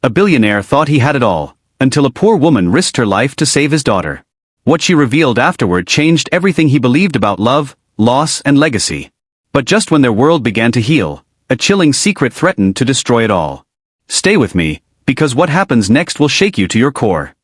A billionaire thought he had it all, until a poor woman risked her life to save his daughter. What she revealed afterward changed everything he believed about love, loss, and legacy. But just when their world began to heal, a chilling secret threatened to destroy it all. Stay with me, because what happens next will shake you to your core.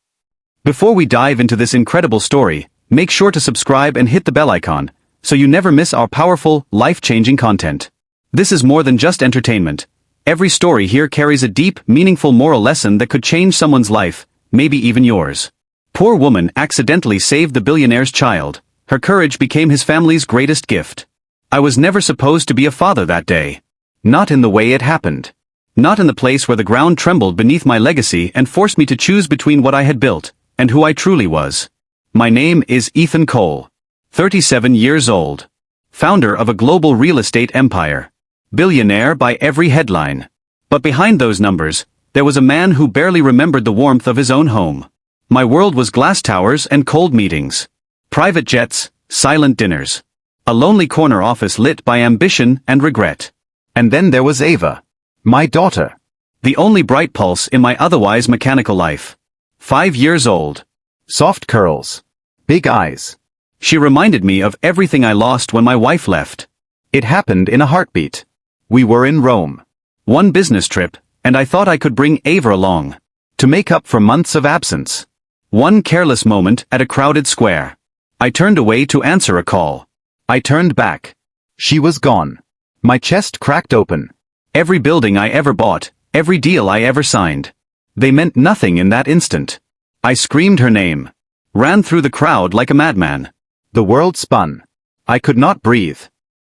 Before we dive into this incredible story, make sure to subscribe and hit the bell icon, so you never miss our powerful, life-changing content. This is more than just entertainment. Every story here carries a deep, meaningful moral lesson that could change someone's life, maybe even yours. Poor woman accidentally saved the billionaire's child. Her courage became his family's greatest gift. I was never supposed to be a father that day. Not in the way it happened. Not in the place where the ground trembled beneath my legacy and forced me to choose between what I had built and who I truly was. My name is Ethan Cole. 37 years old. Founder of a global real estate empire. Billionaire by every headline. But behind those numbers, there was a man who barely remembered the warmth of his own home. My world was glass towers and cold meetings. Private jets, silent dinners. A lonely corner office lit by ambition and regret. And then there was Ava. My daughter. The only bright pulse in my otherwise mechanical life. 5 years old. Soft curls. Big eyes. She reminded me of everything I lost when my wife left. It happened in a heartbeat. We were in Rome. One business trip, and I thought I could bring Ava along. To make up for months of absence. One careless moment at a crowded square. I turned away to answer a call. I turned back. She was gone. My chest cracked open. Every building I ever bought, every deal I ever signed. They meant nothing in that instant. I screamed her name. Ran through the crowd like a madman. The world spun. I could not breathe.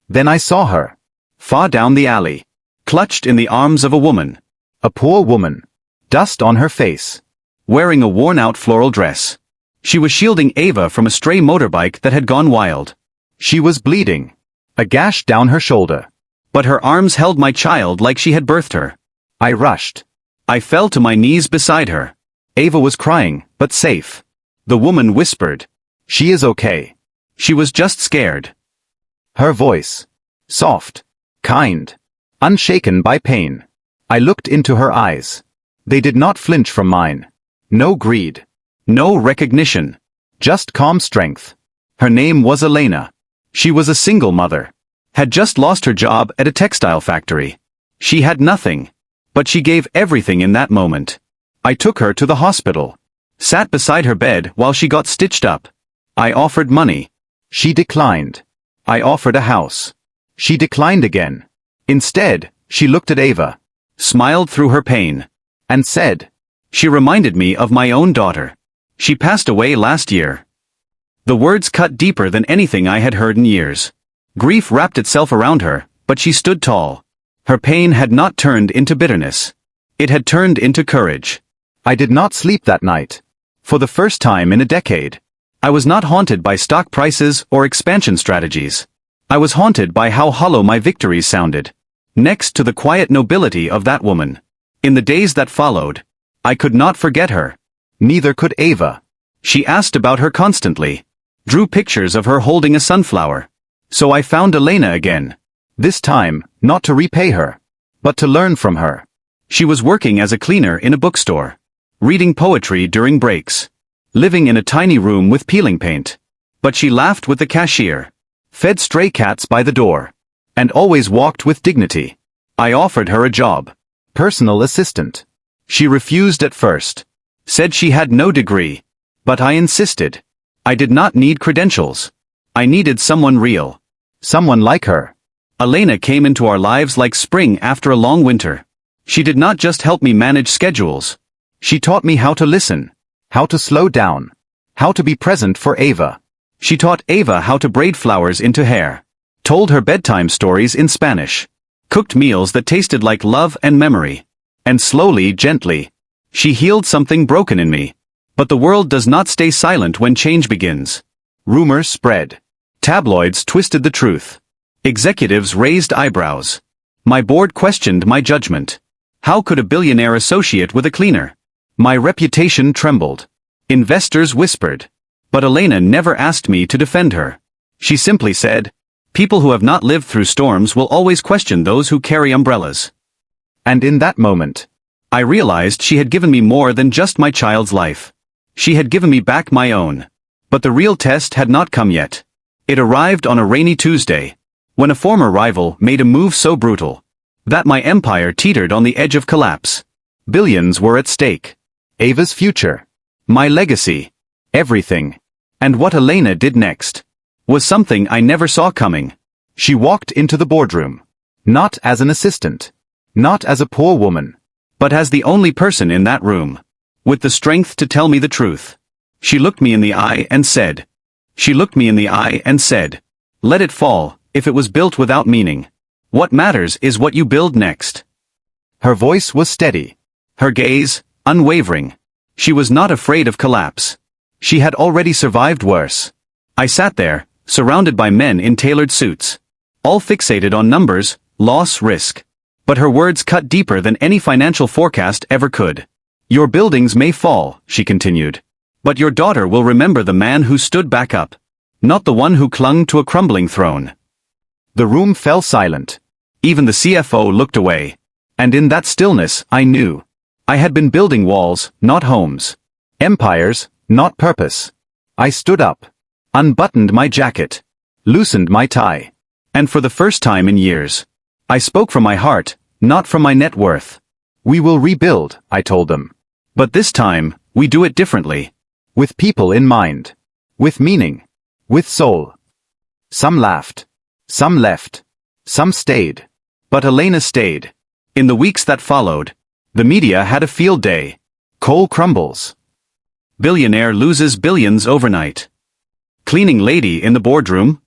Then I saw her. Far down the alley. Clutched in the arms of a woman. A poor woman. Dust on her face. Wearing a worn-out floral dress. She was shielding Ava from a stray motorbike that had gone wild. She was bleeding. A gash down her shoulder. But her arms held my child like she had birthed her. I rushed. I fell to my knees beside her. Ava was crying, but safe. The woman whispered. She is okay. She was just scared. Her voice. Soft. Kind. Unshaken by pain. I looked into her eyes. They did not flinch from mine. No greed. No recognition. Just calm strength. Her name was Elena. She was a single mother. Had just lost her job at a textile factory. She had nothing. But she gave everything in that moment. I took her to the hospital. Sat beside her bed while she got stitched up. I offered money. She declined. I offered a house. She declined again. Instead, she looked at Ava. Smiled through her pain. And said. She reminded me of my own daughter. She passed away last year. The words cut deeper than anything I had heard in years. Grief wrapped itself around her, but she stood tall. Her pain had not turned into bitterness. It had turned into courage. I did not sleep that night. For the first time in a decade. I was not haunted by stock prices or expansion strategies. I was haunted by how hollow my victories sounded. Next to the quiet nobility of that woman. In the days that followed, I could not forget her. Neither could Ava. She asked about her constantly. Drew pictures of her holding a sunflower. So I found Elena again. This time, not to repay her, but to learn from her. She was working as a cleaner in a bookstore. Reading poetry during breaks. Living in a tiny room with peeling paint. But she laughed with the cashier. Fed stray cats by the door. And always walked with dignity. I offered her a job. Personal assistant. She refused at first. Said she had no degree. But I insisted. I did not need credentials. I needed someone real. Someone like her. Elena came into our lives like spring after a long winter. She did not just help me manage schedules. She taught me how to listen. How to slow down. How to be present for Ava. She taught Ava how to braid flowers into hair. Told her bedtime stories in Spanish. Cooked meals that tasted like love and memory. And slowly, gently, she healed something broken in me. But the world does not stay silent when change begins. Rumors spread. Tabloids twisted the truth. Executives raised eyebrows. My board questioned my judgment. How could a billionaire associate with a cleaner? My reputation trembled. Investors whispered. But Elena never asked me to defend her. She simply said, people who have not lived through storms will always question those who carry umbrellas. And in that moment, I realized she had given me more than just my child's life. She had given me back my own. But the real test had not come yet. It arrived on a rainy Tuesday, when a former rival made a move so brutal that my empire teetered on the edge of collapse. Billions were at stake. Ava's future. My legacy. Everything. And what Elena did next was something I never saw coming. She walked into the boardroom. Not as an assistant. Not as a poor woman. But as the only person in that room with the strength to tell me the truth. She looked me in the eye and said, "Let it fall, if it was built without meaning. What matters is what you build next." Her voice was steady. Her gaze, unwavering. She was not afraid of collapse. She had already survived worse. I sat there, surrounded by men in tailored suits. All fixated on numbers, loss, risk. But her words cut deeper than any financial forecast ever could. "Your buildings may fall," she continued. "But your daughter will remember the man who stood back up. Not the one who clung to a crumbling throne." The room fell silent. Even the CFO looked away. And in that stillness, I knew. I had been building walls, not homes. Empires, not purpose. I stood up. Unbuttoned my jacket. Loosened my tie. And for the first time in years, I spoke from my heart, not from my net worth. "We will rebuild," I told them. "But this time, we do it differently. With people in mind. With meaning. With soul." Some laughed. Some left. Some stayed. But Elena stayed. In the weeks that followed, the media had a field day. Coal crumbles. Billionaire loses billions overnight. Cleaning lady in the boardroom.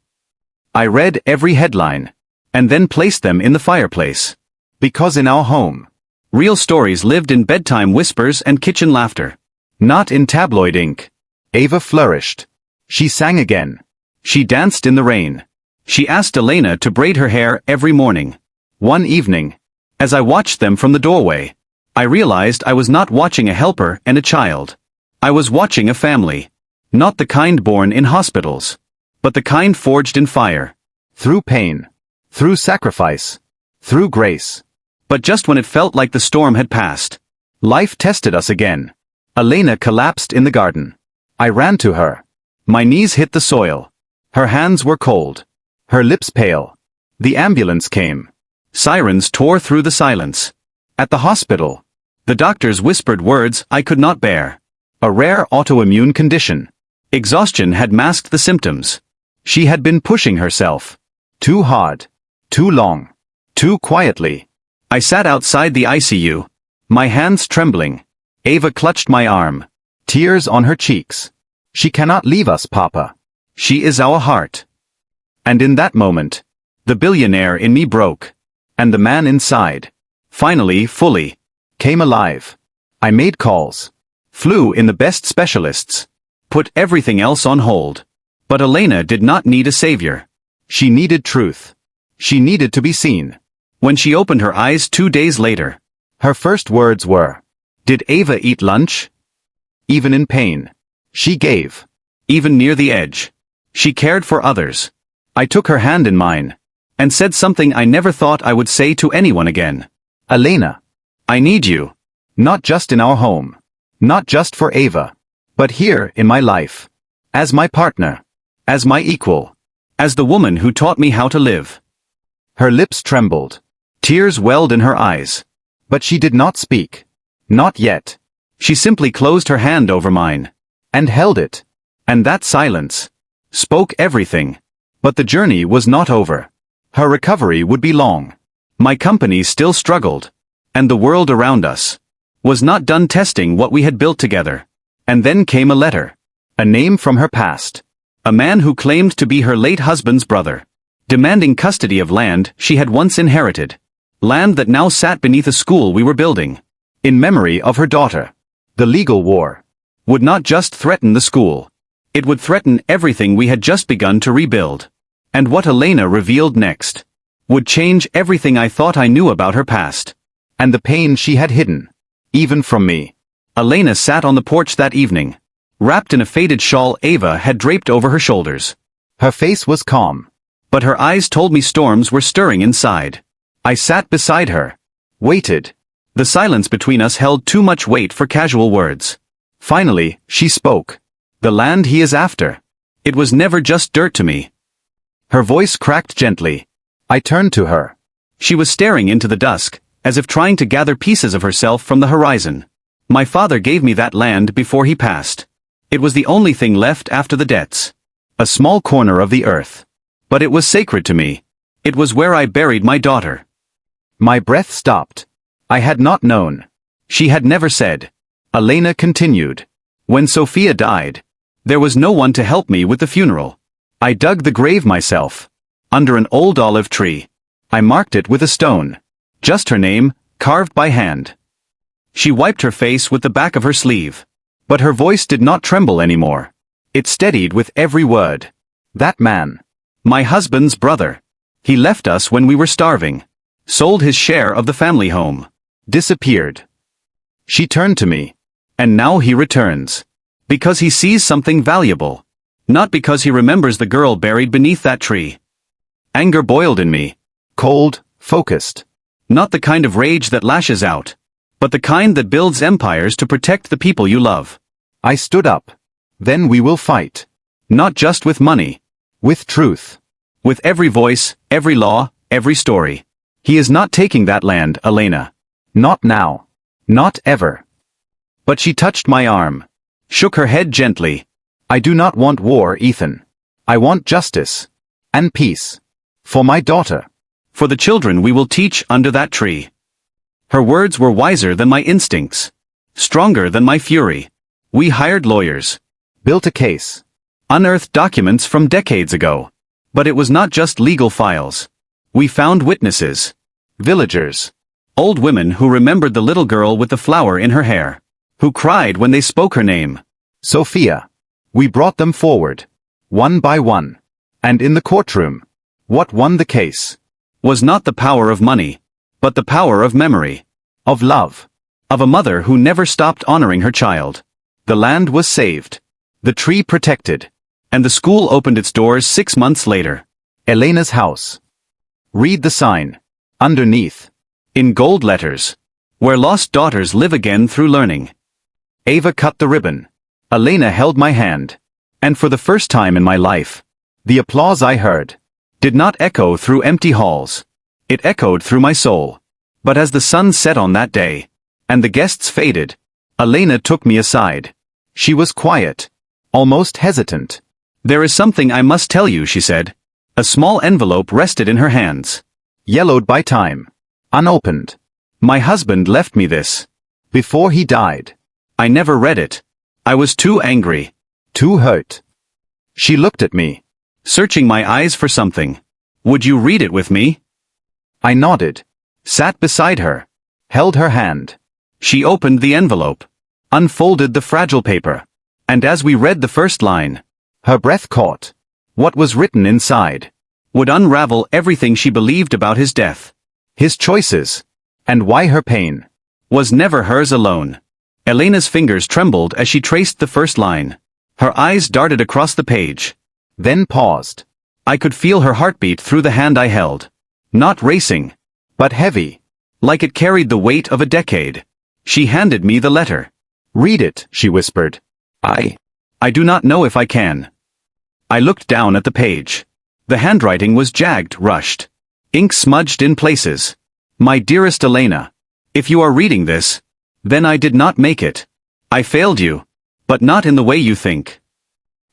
I read every headline, and then placed them in the fireplace. Because in our home, real stories lived in bedtime whispers and kitchen laughter. Not in tabloid ink. Ava flourished. She sang again. She danced in the rain. She asked Elena to braid her hair every morning. One evening, as I watched them from the doorway, I realized I was not watching a helper and a child. I was watching a family. Not the kind born in hospitals, but the kind forged in fire. Through pain. Through sacrifice. Through grace. But just when it felt like the storm had passed, life tested us again. Elena collapsed in the garden. I ran to her. My knees hit the soil. Her hands were cold. Her lips pale. The ambulance came. Sirens tore through the silence. At the hospital, the doctors whispered words I could not bear. A rare autoimmune condition. Exhaustion had masked the symptoms. She had been pushing herself. Too hard. Too long. Too quietly. I sat outside the ICU. My hands trembling. Ava clutched my arm. Tears on her cheeks. "She cannot leave us, Papa. She is our heart." And in that moment, the billionaire in me broke. And the man inside, finally, fully, came alive. I made calls. Flew in the best specialists. Put everything else on hold. But Elena did not need a savior. She needed truth. She needed to be seen. When she opened her eyes 2 days later, her first words were, "Did Ava eat lunch?" Even in pain, she gave. Even near the edge, she cared for others. I took her hand in mine, and said something I never thought I would say to anyone again. "Elena, I need you. Not just in our home. Not just for Ava. But here in my life. As my partner. As my equal. As the woman who taught me how to live." Her lips trembled. Tears welled in her eyes. But she did not speak. Not yet. She simply closed her hand over mine. And held it. And that silence spoke everything. But the journey was not over. Her recovery would be long. My company still struggled. And the world around us was not done testing what we had built together. And then came a letter. A name from her past. A man who claimed to be her late husband's brother. Demanding custody of land she had once inherited. Land that now sat beneath a school we were building. In memory of her daughter. The legal war would not just threaten the school. It would threaten everything we had just begun to rebuild. And what Elena revealed next would change everything I thought I knew about her past. And the pain she had hidden. Even from me. Elena sat on the porch that evening. Wrapped in a faded shawl Ava had draped over her shoulders. Her face was calm. But her eyes told me storms were stirring inside. I sat beside her. Waited. The silence between us held too much weight for casual words. Finally, she spoke. The land he is after. It was never just dirt to me. Her voice cracked gently. I turned to her. She was staring into the dusk, as if trying to gather pieces of herself from the horizon. My father gave me that land before he passed. It was the only thing left after the debts. A small corner of the earth. But it was sacred to me. It was where I buried my daughter. My breath stopped. I had not known. She had never said. Elena continued. When Sophia died, there was no one to help me with the funeral. I dug the grave myself. Under an old olive tree. I marked it with a stone. Just her name, carved by hand. She wiped her face with the back of her sleeve. But her voice did not tremble anymore. It steadied with every word. That man. My husband's brother. He left us when we were starving. Sold his share of the family home. Disappeared. She turned to me. And now he returns. Because he sees something valuable. Not because he remembers the girl buried beneath that tree. Anger boiled in me. Cold, focused. Not the kind of rage that lashes out. But the kind that builds empires to protect the people you love. I stood up. Then we will fight. Not just with money. With truth. With every voice, every law, every story. He is not taking that land, Elena. Not now. Not ever. But she touched my arm. Shook her head gently. I do not want war, Ethan. I want justice. And peace. For my daughter. For the children we will teach under that tree. Her words were wiser than my instincts. Stronger than my fury. We hired lawyers. Built a case. Unearthed documents from decades ago. But it was not just legal files. We found witnesses. Villagers. Old women who remembered the little girl with the flower in her hair. Who cried when they spoke her name. Sophia. We brought them forward. One by one. And in the courtroom. What won the case? Was not the power of money. But the power of memory. Of love. Of a mother who never stopped honoring her child. The land was saved. The tree protected. And the school opened its doors 6 months later. Elena's house. Read the sign. Underneath. In gold letters. Where lost daughters live again through learning. Ava cut the ribbon. Elena held my hand. And for the first time in my life, the applause I heard did not echo through empty halls. It echoed through my soul. But as the sun set on that day, and the guests faded, Elena took me aside. She was quiet. Almost hesitant. There is something I must tell you, she said. A small envelope rested in her hands. Yellowed by time. Unopened. My husband left me this. Before he died. I never read it. I was too angry. Too hurt. She looked at me. Searching my eyes for something. Would you read it with me? I nodded. Sat beside her. Held her hand. She opened the envelope. Unfolded the fragile paper. And as we read the first line, her breath caught. What was written inside would unravel everything she believed about his death. His choices. And why her pain was never hers alone. Elena's fingers trembled as she traced the first line. Her eyes darted across the page. Then paused. I could feel her heartbeat through the hand I held. Not racing. But heavy. Like it carried the weight of a decade. She handed me the letter. Read it, she whispered. I do not know if I can. I looked down at the page. The handwriting was jagged, rushed. Ink smudged in places. My dearest Elena. If you are reading this, then I did not make it. I failed you. But not in the way you think.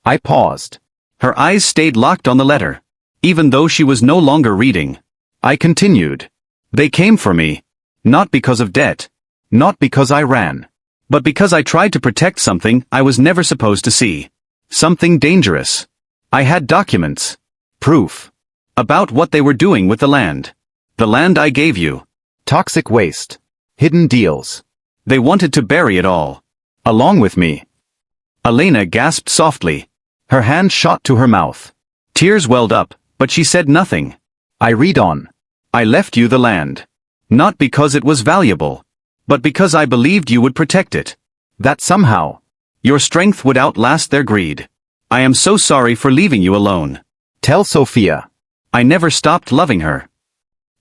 I paused. Her eyes stayed locked on the letter. Even though she was no longer reading. I continued. They came for me. Not because of debt. Not because I ran. But because I tried to protect something I was never supposed to see. Something dangerous. I had documents. Proof. About what they were doing with the land. The land I gave you. Toxic waste. Hidden deals. They wanted to bury it all. Along with me. Elena gasped softly. Her hand shot to her mouth. Tears welled up, but she said nothing. I read on. I left you the land. Not because it was valuable. But because I believed you would protect it. That somehow, your strength would outlast their greed. I am so sorry for leaving you alone. Tell Sophia. I never stopped loving her.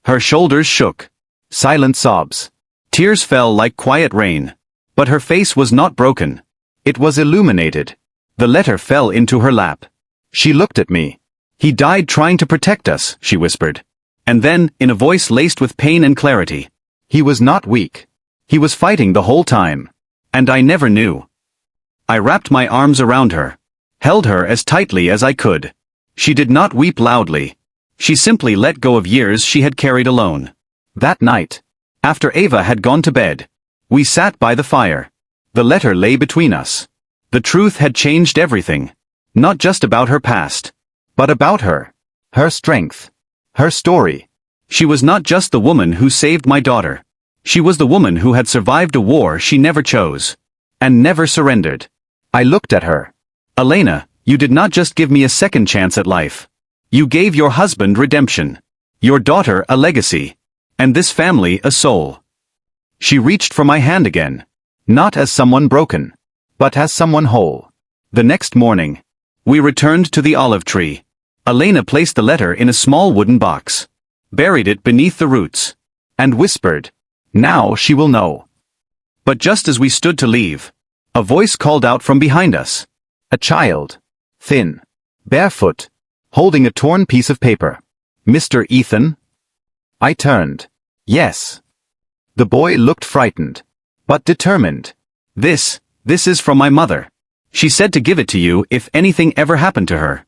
Her shoulders shook. Silent sobs. Tears fell like quiet rain. But her face was not broken. It was illuminated. The letter fell into her lap. She looked at me. "He died trying to protect us," she whispered. And then, in a voice laced with pain and clarity, "He was not weak. He was fighting the whole time. And I never knew." I wrapped my arms around her, held her as tightly as I could. She did not weep loudly. She simply let go of years she had carried alone. That night, after Ava had gone to bed, we sat by the fire. The letter lay between us. The truth had changed everything. Not just about her past, but about her. Her strength. Her story. She was not just the woman who saved my daughter. She was the woman who had survived a war she never chose. And never surrendered. I looked at her. "Elena, you did not just give me a second chance at life. You gave your husband redemption. Your daughter a legacy. And this family a soul." She reached for my hand again. Not as someone broken, but as someone whole. The next morning, we returned to the olive tree. Elena placed the letter in a small wooden box, buried it beneath the roots, and whispered, "Now she will know." But just as we stood to leave, a voice called out from behind us. A child. Thin. Barefoot. Holding a torn piece of paper. "Mr. Ethan?" I turned. Yes. The boy looked frightened, but determined. This is from my mother. She said to give it to you if anything ever happened to her."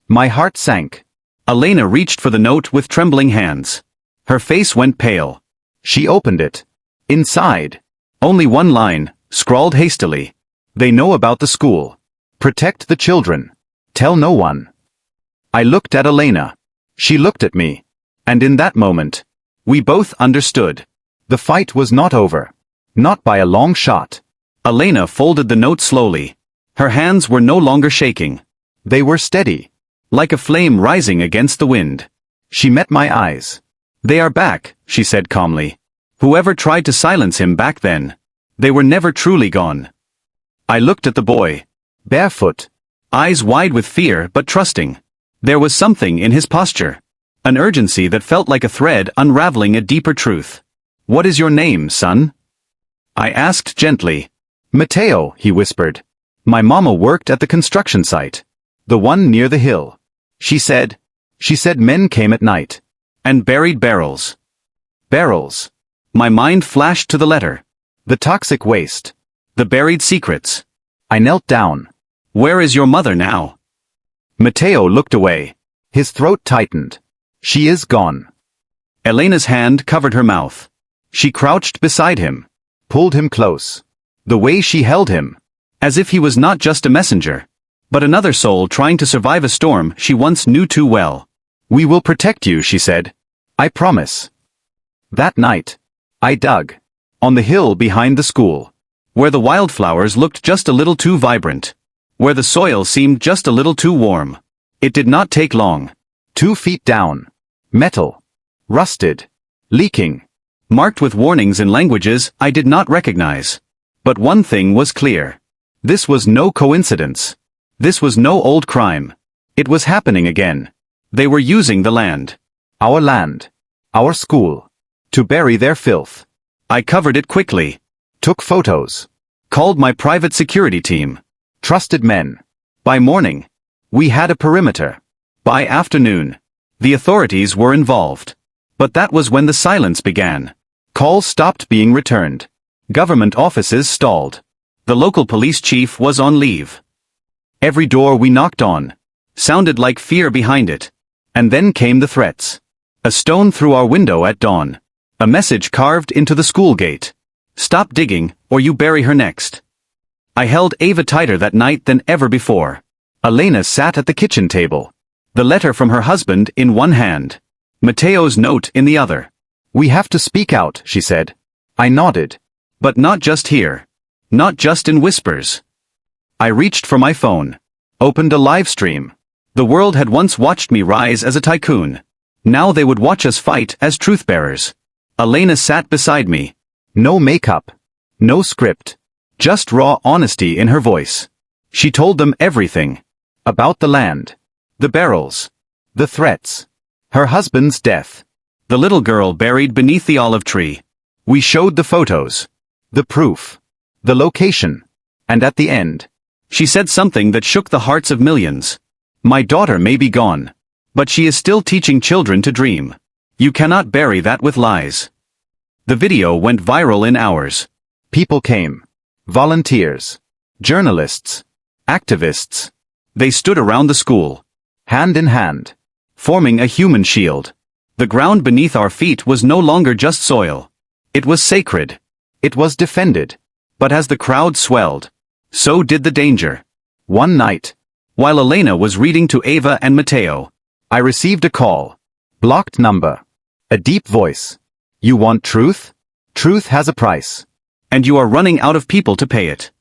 My heart sank. Elena reached for the note with trembling hands. Her face went pale. She opened it. Inside, only one line, scrawled hastily. "They know about the school. Protect the children. Tell no one." I looked at Elena. She looked at me. And in that moment, we both understood. The fight was not over. Not by a long shot. Elena folded the note slowly. Her hands were no longer shaking. They were steady. Like a flame rising against the wind. She met my eyes. "They are back," she said calmly. "Whoever tried to silence him back then, they were never truly gone." I looked at the boy. Barefoot. Eyes wide with fear but trusting. There was something in his posture. An urgency that felt like a thread unraveling a deeper truth. "What is your name, son?" I asked gently. "Matteo," he whispered. "My mama worked at the construction site. The one near the hill. She said men came at night. And buried barrels." Barrels. My mind flashed to the letter. The toxic waste. The buried secrets. I knelt down. "Where is your mother now?" Matteo looked away. His throat tightened. "She is gone." Elena's hand covered her mouth. She crouched beside him. Pulled him close. The way she held him. As if he was not just a messenger, but another soul trying to survive a storm she once knew too well. "We will protect you," she said. "I promise." That night, I dug. On the hill behind the school. Where the wildflowers looked just a little too vibrant. Where the soil seemed just a little too warm. It did not take long. 2 feet down. Metal. Rusted. Leaking. Marked with warnings in languages I did not recognize. But one thing was clear. This was no coincidence. This was no old crime. It was happening again. They were using the land. Our school. To bury their filth. I covered it quickly. Took photos. Called my private security team. Trusted men. By morning, we had a perimeter. By afternoon, the authorities were involved. But that was when the silence began. Calls stopped being returned. Government offices stalled. The local police chief was on leave. Every door we knocked on sounded like fear behind it. And then came the threats. A stone through our window at dawn. A message carved into the school gate. "Stop digging, or you bury her next." I held Ava tighter that night than ever before. Elena sat at the kitchen table. The letter from her husband in one hand. Matteo's note in the other. "We have to speak out," she said. I nodded. But not just here. Not just in whispers. I reached for my phone. Opened a live stream. The world had once watched me rise as a tycoon. Now they would watch us fight as truth-bearers. Elena sat beside me. No makeup. No script. Just raw honesty in her voice. She told them everything. About the land. The barrels. The threats. Her husband's death. The little girl buried beneath the olive tree. We showed the photos, the proof, the location, and at the end, she said something that shook the hearts of millions. My daughter may be gone, but she is still teaching children to dream. You cannot bury that with lies. The video went viral in hours. People came. Volunteers. Journalists. Activists. They stood around the school, hand in hand, forming a human shield. The ground beneath our feet was no longer just soil. It was sacred. It was defended. But as the crowd swelled, so did the danger. One night, while Elena was reading to Ava and Mateo, I received a call. Blocked number. A deep voice. You want truth? Truth has a price. And you are running out of people to pay it.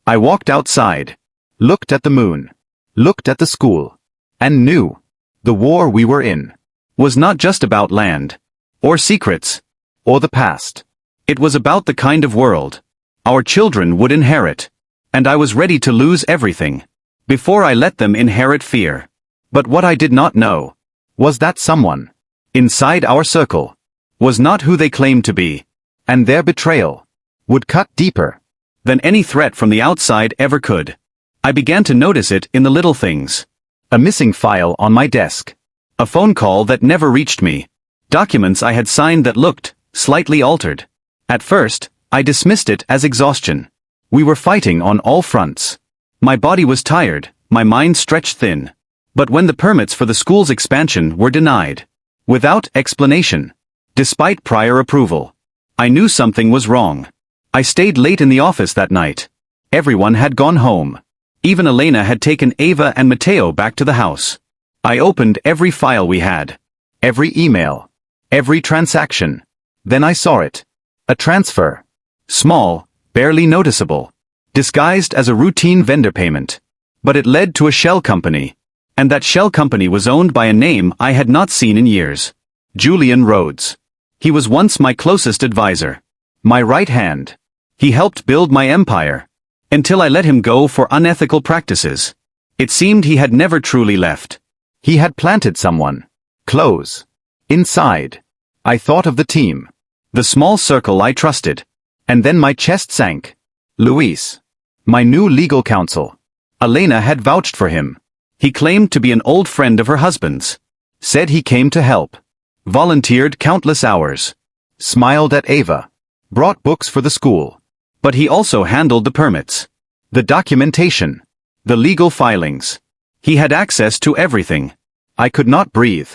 I walked outside, looked at the moon, looked at the school, and knew the war we were in was not just about land, or secrets, or the past. It was about the kind of world our children would inherit. And I was ready to lose everything before I let them inherit fear. But what I did not know was that someone inside our circle was not who they claimed to be, and their betrayal would cut deeper than any threat from the outside ever could. I began to notice it in the little things. A missing file on my desk. A phone call that never reached me. Documents I had signed that looked slightly altered. At first, I dismissed it as exhaustion. We were fighting on all fronts. My body was tired, my mind stretched thin. But when the permits for the school's expansion were denied, without explanation, despite prior approval, I knew something was wrong. I stayed late in the office that night. Everyone had gone home. Even Elena had taken Ava and Mateo back to the house. I opened every file we had. Every email. Every transaction. Then I saw it. A transfer. Small, barely noticeable. Disguised as a routine vendor payment. But it led to a shell company. And that shell company was owned by a name I had not seen in years. Julian Rhodes. He was once my closest advisor. My right hand. He helped build my empire. Until I let him go for unethical practices. It seemed he had never truly left. He had planted someone close. Inside. I thought of the team. The small circle I trusted. And then my chest sank. Luis. My new legal counsel. Elena had vouched for him. He claimed to be an old friend of her husband's. Said he came to help. Volunteered countless hours. Smiled at Ava. Brought books for the school. But he also handled the permits. The documentation. The legal filings. He had access to everything. I could not breathe.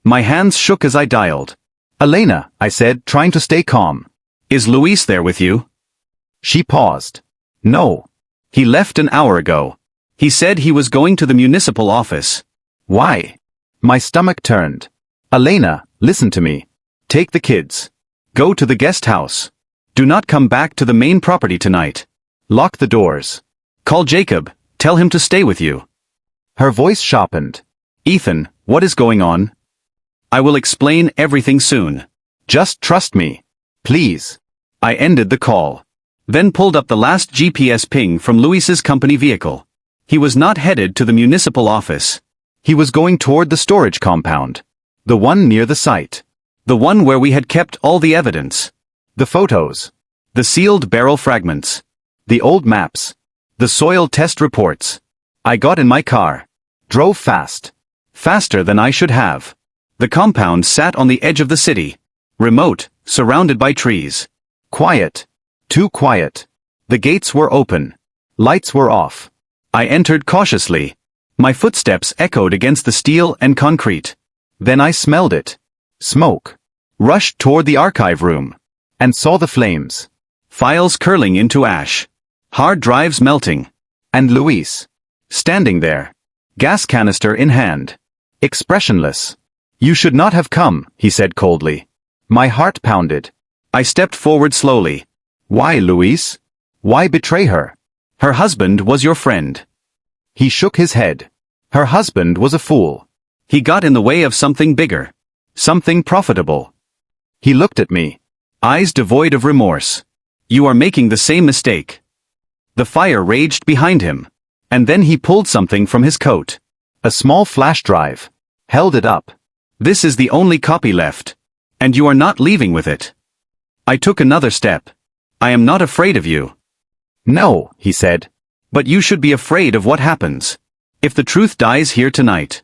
My hands shook as I dialed. Elena, I said, trying to stay calm. Is Luis there with you? She paused. No. He left an hour ago. He said he was going to the municipal office. Why? My stomach turned. Elena, listen to me. Take the kids. Go to the guest house. Do not come back to the main property tonight. Lock the doors. Call Jacob, tell him to stay with you. Her voice sharpened. Ethan, what is going on? I will explain everything soon. Just trust me. Please. I ended the call. Then pulled up the last GPS ping from Luis's company vehicle. He was not headed to the municipal office. He was going toward the storage compound. The one near the site. The one where we had kept all the evidence. The photos. The sealed barrel fragments. The old maps. The soil test reports. I got in my car. Drove fast. Faster than I should have. The compound sat on the edge of the city. Remote, surrounded by trees. Quiet. Too quiet. The gates were open. Lights were off. I entered cautiously. My footsteps echoed against the steel and concrete. Then I smelled it. Smoke. Rushed toward the archive room. And saw the flames. Files curling into ash. Hard drives melting. And Luis. Standing there. Gas canister in hand. Expressionless. You should not have come, he said coldly. My heart pounded. I stepped forward slowly. Why, Luis? Why betray her? Her husband was your friend. He shook his head. Her husband was a fool. He got in the way of something bigger. Something profitable. He looked at me. Eyes devoid of remorse. You are making the same mistake. The fire raged behind him. And then he pulled something from his coat. A small flash drive. Held it up. This is the only copy left. And you are not leaving with it. I took another step. I am not afraid of you. No, he said. But you should be afraid of what happens. If the truth dies here tonight.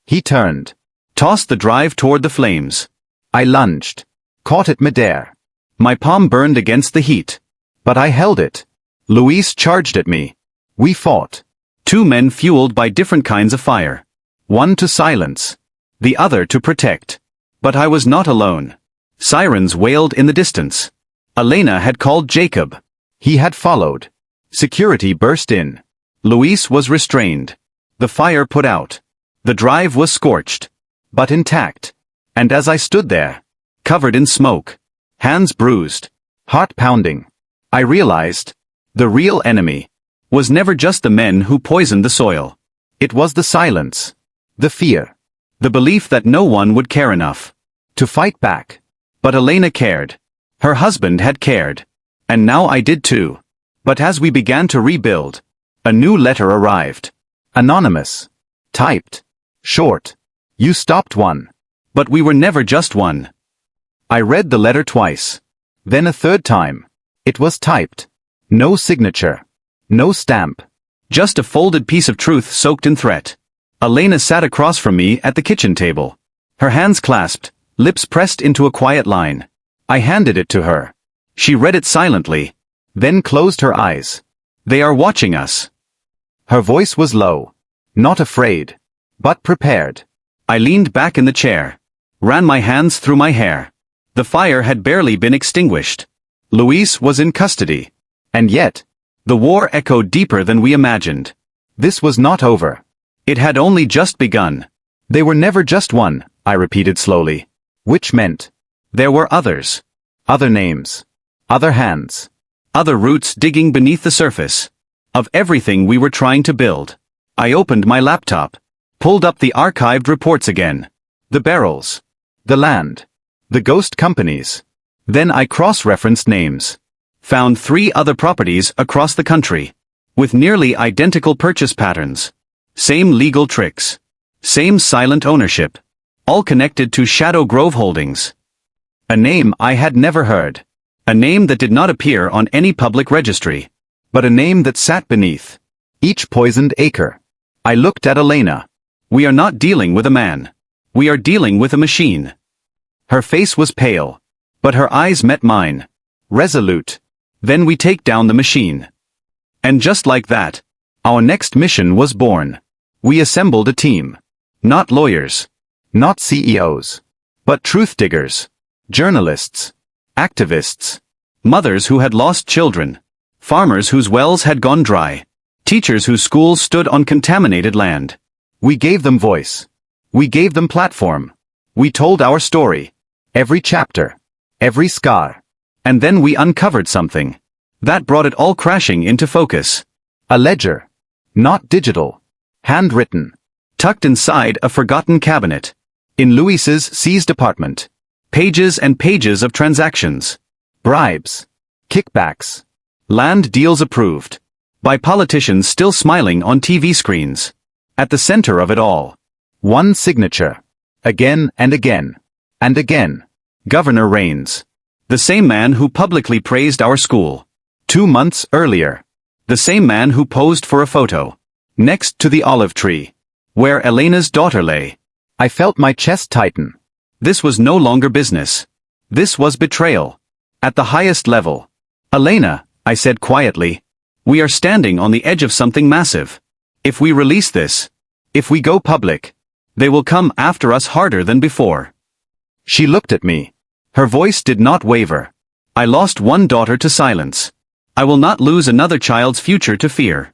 He turned. Tossed the drive toward the flames. I lunged. Caught it midair. My palm burned against the heat. But I held it. Luis charged at me. We fought. Two men fueled by different kinds of fire. One to silence. The other to protect. But I was not alone. Sirens wailed in the distance. Elena had called Jacob. He had followed. Security burst in. Luis was restrained. The fire put out. The drive was scorched. But intact. And as I stood there, covered in smoke, hands bruised, heart pounding, I realized, the real enemy was never just the men who poisoned the soil. It was the silence, the fear, the belief that no one would care enough to fight back. But Elena cared. Her husband had cared. And now I did too. But as we began to rebuild, a new letter arrived. Anonymous. Typed. Short. You stopped one. But we were never just one. I read the letter twice. Then a third time. It was typed. No signature. No stamp. Just a folded piece of truth soaked in threat. Elena sat across from me at the kitchen table. Her hands clasped, lips pressed into a quiet line. I handed it to her. She read it silently, then closed her eyes. They are watching us. Her voice was low. Not afraid. But prepared. I leaned back in the chair. Ran my hands through my hair. The fire had barely been extinguished. Luis was in custody. And yet, the war echoed deeper than we imagined. This was not over. It had only just begun. They were never just one, I repeated slowly. Which meant, there were others. Other names. Other hands. Other roots digging beneath the surface. Of everything we were trying to build. I opened my laptop. Pulled up the archived reports again. The barrels. The land. The ghost companies. Then I cross-referenced names. Found 3 other properties across the country. With nearly identical purchase patterns. Same legal tricks. Same silent ownership. All connected to Shadow Grove Holdings. A name I had never heard. A name that did not appear on any public registry. But a name that sat beneath each poisoned acre. I looked at Elena. We are not dealing with a man. We are dealing with a machine. Her face was pale. But her eyes met mine. Resolute. Then we take down the machine. And just like that, our next mission was born. We assembled a team. Not lawyers. Not CEOs. But truth diggers. Journalists. Activists. Mothers who had lost children. Farmers whose wells had gone dry. Teachers whose schools stood on contaminated land. We gave them voice. We gave them platform. We told our story. Every chapter. Every scar. And then we uncovered something. That brought it all crashing into focus. A ledger. Not digital. Handwritten. Tucked inside a forgotten cabinet. In Luis's seized apartment. Pages and pages of transactions. Bribes. Kickbacks. Land deals approved. By politicians still smiling on TV screens. At the center of it all. One signature. Again and again. And again. Governor Raines. The same man who publicly praised our school. 2 months earlier. The same man who posed for a photo. Next to the olive tree. Where Elena's daughter lay. I felt my chest tighten. This was no longer business. This was betrayal. At the highest level. Elena, I said quietly. We are standing on the edge of something massive. If we release this, if we go public, they will come after us harder than before. She looked at me. Her voice did not waver. I lost one daughter to silence. I will not lose another child's future to fear.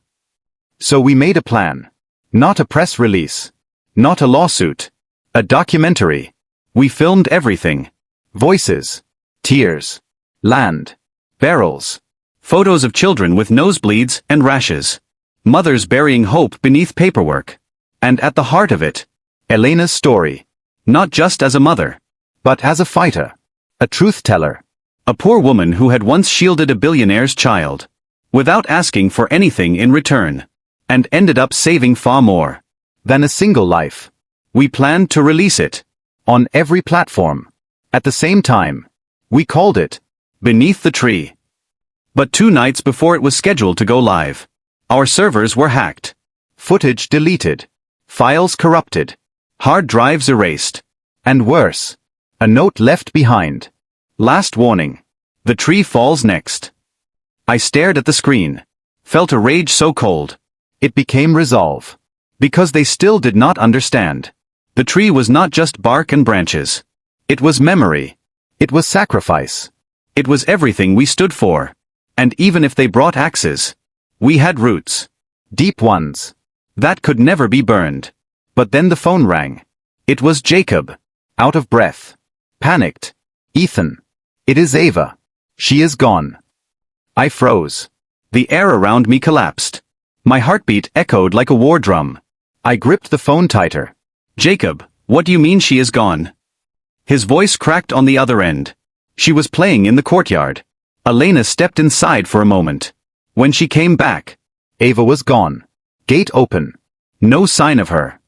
So we made a plan. Not a press release. Not a lawsuit. A documentary. We filmed everything. Voices. Tears. Land. Barrels. Photos of children with nosebleeds and rashes. Mothers burying hope beneath paperwork. And at the heart of it, Elena's story. Not just as a mother, but as a fighter. A truth teller. A poor woman who had once shielded a billionaire's child. Without asking for anything in return. And ended up saving far more than a single life. We planned to release it. On every platform. At the same time. We called it Beneath the tree. But 2 nights before it was scheduled to go live, our servers were hacked. Footage deleted. Files corrupted. Hard drives erased. And worse, a note left behind. Last warning. The tree falls next. I stared at the screen. Felt a rage so cold. It became resolve. Because they still did not understand. The tree was not just bark and branches. It was memory. It was sacrifice. It was everything we stood for. And even if they brought axes, we had roots. Deep ones. That could never be burned. But then the phone rang. It was Jacob. Out of breath. Panicked. Ethan. It is Ava. She is gone. I froze. The air around me collapsed. My heartbeat echoed like a war drum. I gripped the phone tighter. Jacob, what do you mean she is gone? His voice cracked on the other end. She was playing in the courtyard. Elena stepped inside for a moment. When she came back, Ava was gone. Gate open. No sign of her.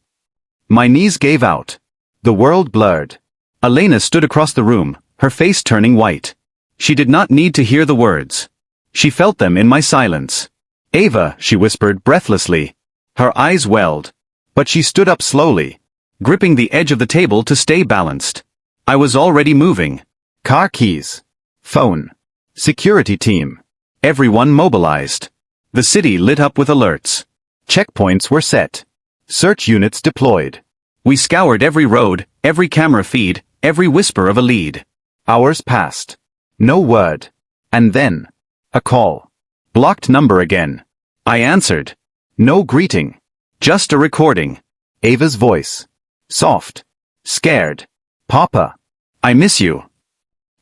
My knees gave out. The world blurred. Elena stood across the room, her face turning white. She did not need to hear the words. She felt them in my silence. Ava, she whispered breathlessly. Her eyes welled. But she stood up slowly, gripping the edge of the table to stay balanced. I was already moving. Car keys. Phone. Security team. Everyone mobilized. The city lit up with alerts. Checkpoints were set. Search units deployed. We scoured every road, every camera feed, every whisper of a lead. Hours passed. No word. And then, a call. Blocked number again. I answered. No greeting. Just a recording. Ava's voice. Soft. Scared. Papa. I miss you.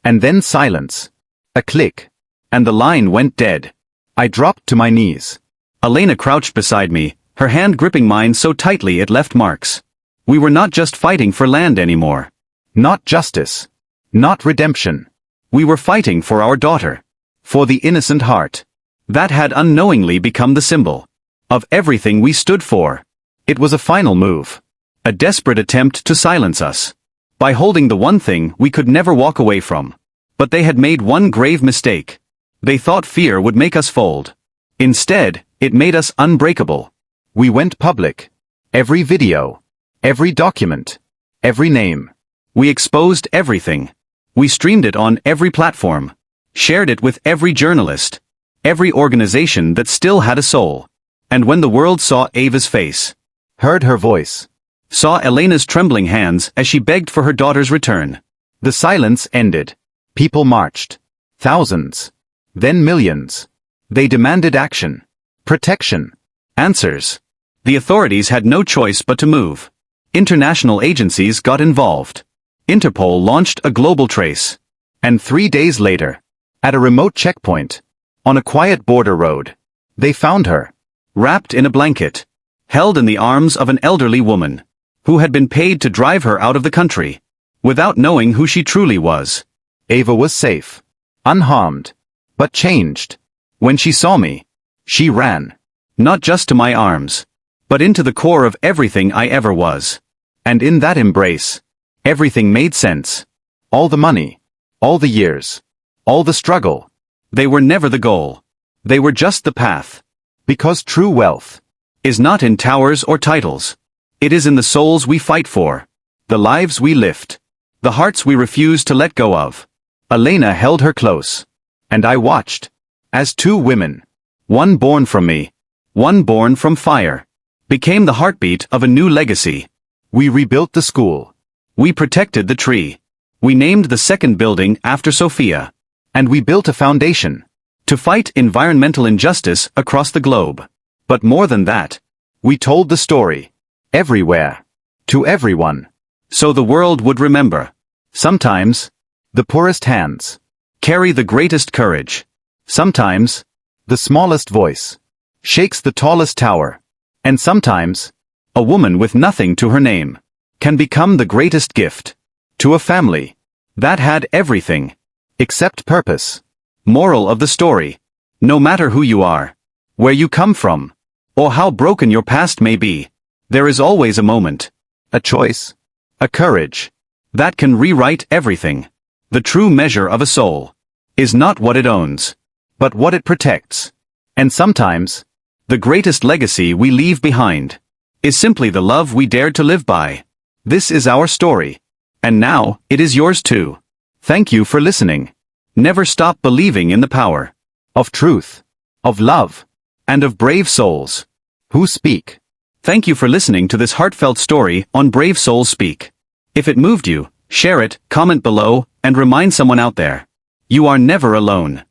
And then silence. A click. And the line went dead. I dropped to my knees. Elena crouched beside me, her hand gripping mine so tightly it left marks. We were not just fighting for land anymore. Not justice. Not redemption. We were fighting for our daughter. For the innocent heart. That had unknowingly become the symbol of everything we stood for. It was a final move. A desperate attempt to silence us. By holding the one thing we could never walk away from. But they had made one grave mistake. They thought fear would make us fold. Instead, it made us unbreakable. We went public. Every video. Every document. Every name. We exposed everything. We streamed it on every platform. Shared it with every journalist. Every organization that still had a soul. And when the world saw Ava's face, heard her voice, saw Elena's trembling hands as she begged for her daughter's return, the silence ended. People marched. Thousands. Then millions. They demanded action. Protection. Answers. The authorities had no choice but to move. International agencies got involved. Interpol launched a global trace. And 3 days later, at a remote checkpoint, on a quiet border road, they found her. Wrapped in a blanket. Held in the arms of an elderly woman. Who had been paid to drive her out of the country. Without knowing who she truly was. Ava was safe. Unharmed. But changed. When she saw me, she ran. Not just to my arms. But into the core of everything I ever was. And in that embrace, everything made sense. All the money. All the years. All the struggle. They were never the goal. They were just the path. Because true wealth is not in towers or titles. It is in the souls we fight for. The lives we lift. The hearts we refuse to let go of. Elena held her close. And I watched. As 2 women. One born from me. One born from fire. Became the heartbeat of a new legacy. We rebuilt the school. We protected the tree. We named the second building after Sophia. And we built a foundation. To fight environmental injustice across the globe. But more than that. We told the story. Everywhere. To everyone. So the world would remember. Sometimes, the poorest hands carry the greatest courage. Sometimes, the smallest voice shakes the tallest tower. And sometimes, a woman with nothing to her name can become the greatest gift to a family that had everything except purpose. Moral of the story. No matter who you are, where you come from, or how broken your past may be, there is always a moment, a choice, a courage that can rewrite everything. The true measure of a soul is not what it owns, but what it protects. And sometimes, the greatest legacy we leave behind is simply the love we dared to live by. This is our story. And now, it is yours too. thank you for listening. Never stop believing in the power Of truth, of love, and of brave souls who speak. Thank you for listening to this heartfelt story on Brave Souls Speak. If it moved you, share it, comment below, and remind someone out there. You are never alone.